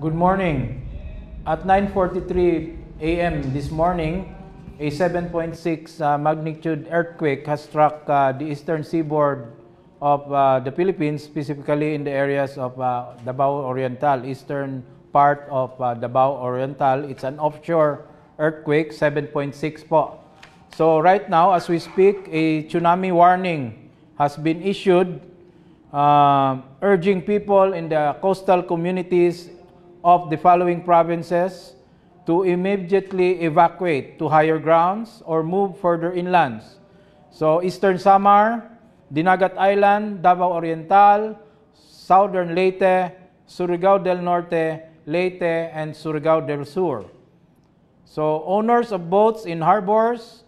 Good morning. At 9:43 a.m. this morning, a 7.6 magnitude earthquake has struck the eastern seaboard of the Philippines, specifically in the areas of Davao Oriental, eastern part of Davao Oriental. It's an offshore earthquake, 7.6 po. So right now, as we speak, a tsunami warning has been issued, urging people in the coastal communities of the following provinces to immediately evacuate to higher grounds or move further inland. So Eastern Samar, Dinagat Island, Davao Oriental, Southern Leyte, Surigao del Norte, Leyte, and Surigao del Sur. So owners of boats in harbors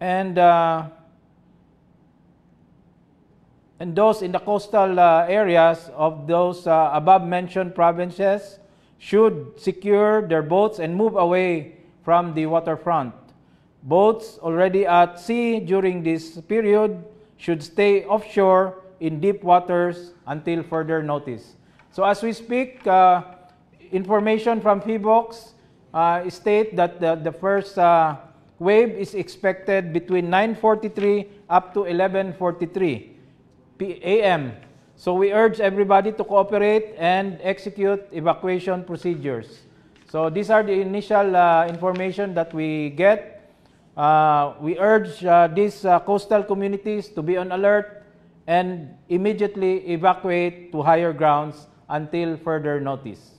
and those in the coastal areas of those above-mentioned provinces should secure their boats and move away from the waterfront. Boats already at sea during this period should stay offshore in deep waters until further notice. So as we speak, information from PHIVOLCS state that the first wave is expected between 9:43 up to 11:43 a.m. So we urge everybody to cooperate and execute evacuation procedures. So these are the initial information that we get. We urge these coastal communities to be on alert and immediately evacuate to higher grounds until further notice.